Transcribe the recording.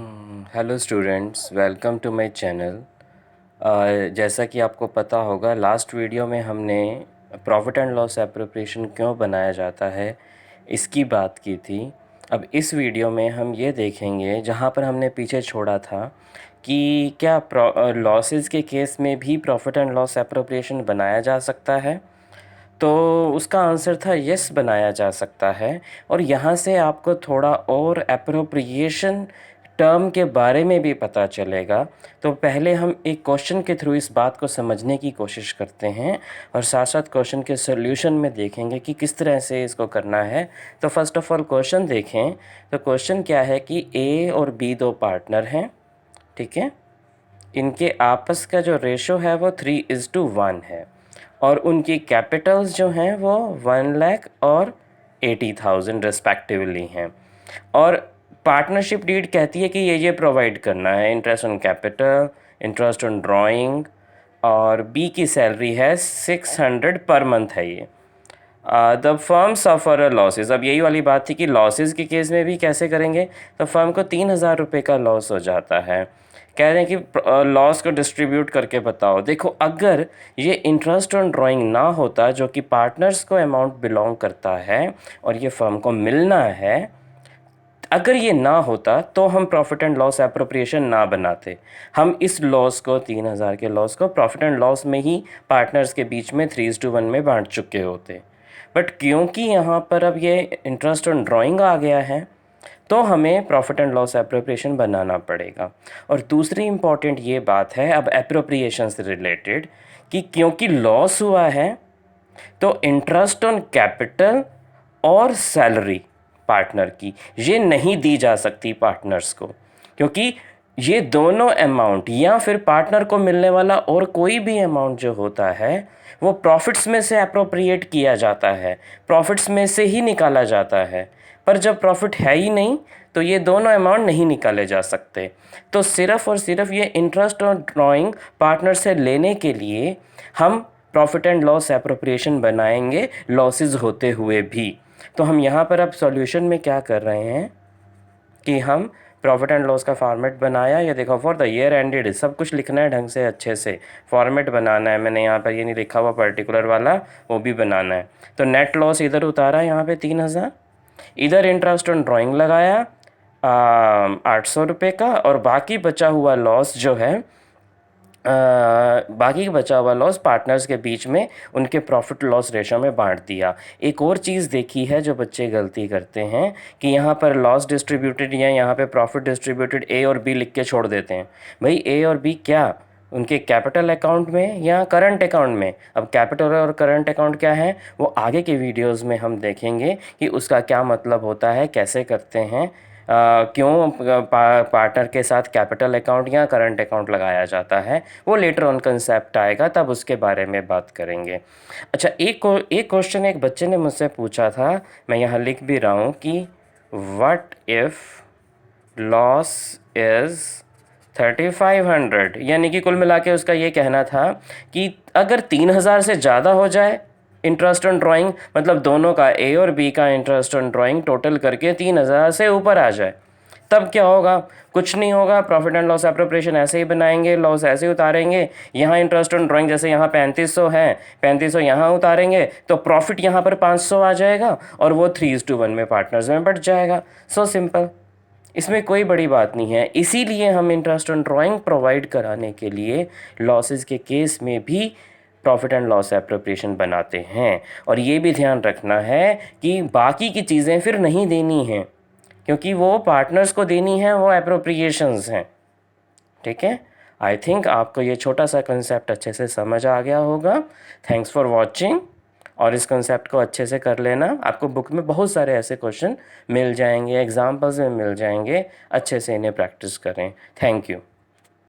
Hello students, welcome to my channel. जैसा कि आपको पता होगा, लास्ट वीडियो में हमने प्रॉफिट एंड लॉस एप्रोप्रिएशन क्यों बनाया जाता है इसकी बात की थी। अब इस वीडियो में हम ये देखेंगे जहाँ पर हमने पीछे छोड़ा था कि क्या लॉसेस के केस में भी प्रॉफिट एंड लॉस एप्रोप्रिएशन बनाया जा सकता है। तो उसका आंसर था यस, बनाया जा सकता है। और यहाँ से आपको थोड़ा और एप्रोप्रिएशन टर्म के बारे में भी पता चलेगा। तो पहले हम एक क्वेश्चन के थ्रू इस बात को समझने की कोशिश करते हैं और साथ साथ क्वेश्चन के सॉल्यूशन में देखेंगे कि किस तरह से इसको करना है। तो फर्स्ट ऑफ ऑल क्वेश्चन देखें। तो क्वेश्चन क्या है कि ए और बी दो पार्टनर हैं, ठीक है। इनके आपस का जो रेशो है वो 3:1 है और उनकी कैपिटल्स जो हैं वो 1 लाख और 80,000 रिस्पेक्टिवली हैं। और पार्टनरशिप डीड कहती है कि ये प्रोवाइड करना है, interest on capital, interest on drawing, और बी की सैलरी है 600 पर मंथ है ये। The firm suffer losses. अब यही वाली बात थी कि लॉसेस के केस में भी कैसे करेंगे। तो फर्म को 3,000 रुपये का लॉस हो जाता है। कह रहे हैं कि लॉस को डिस्ट्रीब्यूट करके बताओ। देखो, अगर ये इंटरेस्ट ऑन ड्राइंग ना होता जो कि पार्टनर्स को अमाउंट बिलोंग करता है और ये फर्म को मिलना है, अगर ये ना होता तो हम प्रॉफिट एंड लॉस एप्रोप्रिएशन ना बनाते। हम इस लॉस को 3,000 के लॉस को प्रॉफिट एंड लॉस में ही पार्टनर्स के बीच में 3:1 में बांट चुके होते। बट क्योंकि यहाँ पर अब ये इंटरेस्ट ऑन ड्राइंग आ गया है तो हमें प्रॉफिट एंड लॉस एप्रोप्रिएशन बनाना पड़ेगा। और दूसरी इम्पॉर्टेंट ये बात है अब एप्रोप्रिएशन से रिलेटेड कि क्योंकि लॉस हुआ है तो इंटरेस्ट ऑन कैपिटल और सैलरी पार्टनर की ये नहीं दी जा सकती पार्टनर्स को, क्योंकि ये दोनों अमाउंट या फिर पार्टनर को मिलने वाला और कोई भी अमाउंट जो होता है वो प्रॉफिट्स में से अप्रोप्रिएट किया जाता है, प्रॉफिट्स में से ही निकाला जाता है। पर जब प्रॉफिट है ही नहीं तो ये दोनों अमाउंट नहीं निकाले जा सकते। तो सिर्फ और सिर्फ ये इंटरेस्ट और ड्राइंग पार्टनर से लेने के लिए हम प्रॉफिट एंड लॉस एप्रोप्रिएशन बनाएंगे, लॉसेस होते हुए भी। तो हम यहाँ पर अब सॉल्यूशन में क्या कर रहे हैं कि हम प्रॉफिट एंड लॉस का फॉर्मेट बनाया। ये देखो, फॉर द ईयर एंडेड, सब कुछ लिखना है ढंग से, अच्छे से फॉर्मेट बनाना है। मैंने यहाँ पर ये नहीं लिखा हुआ पर्टिकुलर वाला, वो भी बनाना है। तो नेट लॉस इधर उतारा यहाँ पे 3,000, इधर इंटरेस्ट ऑन ड्राइंग लगाया 800 रुपये का, और बाकी बचा हुआ लॉस जो है बाकी बचा हुआ लॉस पार्टनर्स के बीच में उनके प्रॉफिट लॉस रेशो में बांट दिया। एक और चीज़ देखी है जो बच्चे गलती करते हैं कि यहाँ पर लॉस डिस्ट्रीब्यूटेड या यहाँ पे प्रॉफिट डिस्ट्रीब्यूटेड ए और बी लिख के छोड़ देते हैं। भाई ए और बी क्या उनके कैपिटल अकाउंट में या करंट अकाउंट में? अब कैपिटल और करंट अकाउंट क्या है वो आगे के वीडियोज़ में हम देखेंगे कि उसका क्या मतलब होता है, कैसे करते हैं, क्यों पार्टनर के साथ कैपिटल अकाउंट या करंट अकाउंट लगाया जाता है। वो लेटर ऑन कंसेप्ट आएगा, तब उसके बारे में बात करेंगे। अच्छा, एक क्वेश्चन एक बच्चे ने मुझसे पूछा था, मैं यहाँ लिख भी रहा हूँ कि व्हाट इफ़ लॉस इज़ 3,500, यानी कि कुल मिला के उसका ये कहना था कि अगर 3,000 से ज़्यादा हो जाए इंटरेस्ट ऑन ड्राइंग, मतलब दोनों का ए और बी का इंटरेस्ट ऑन ड्राइंग टोटल करके 3,000 से ऊपर आ जाए, तब क्या होगा? कुछ नहीं होगा, प्रॉफिट एंड लॉस एप्रोप्रिएशन ऐसे ही बनाएंगे, लॉस ऐसे ही उतारेंगे। यहाँ इंटरेस्ट ऑन ड्राइंग जैसे यहाँ 3,500 है, 3,500 यहाँ उतारेंगे तो प्रॉफिट यहाँ पर 500 आ जाएगा और वो 3:1 में पार्टनर्स में बट जाएगा। सो सिंपल, इसमें कोई बड़ी बात नहीं है। इसीलिए हम इंटरेस्ट ऑन ड्राइंग प्रोवाइड कराने के लिए लॉसेस के केस में भी प्रॉफिट एंड लॉस एप्रोप्रिएशन बनाते हैं। और ये भी ध्यान रखना है कि बाकी की चीज़ें फिर नहीं देनी हैं, क्योंकि वो पार्टनर्स को देनी है, वो एप्रोप्रिएशंस हैं, ठीक है। आई थिंक आपको ये छोटा सा कंसेप्ट अच्छे से समझ आ गया होगा। Thanks for watching. और इस कंसेप्ट को अच्छे से कर लेना, आपको बुक में बहुत सारे ऐसे क्वेश्चन मिल जाएंगे, एग्जाम्पल्स में मिल जाएंगे, अच्छे से इन्हें प्रैक्टिस करें। Thank you.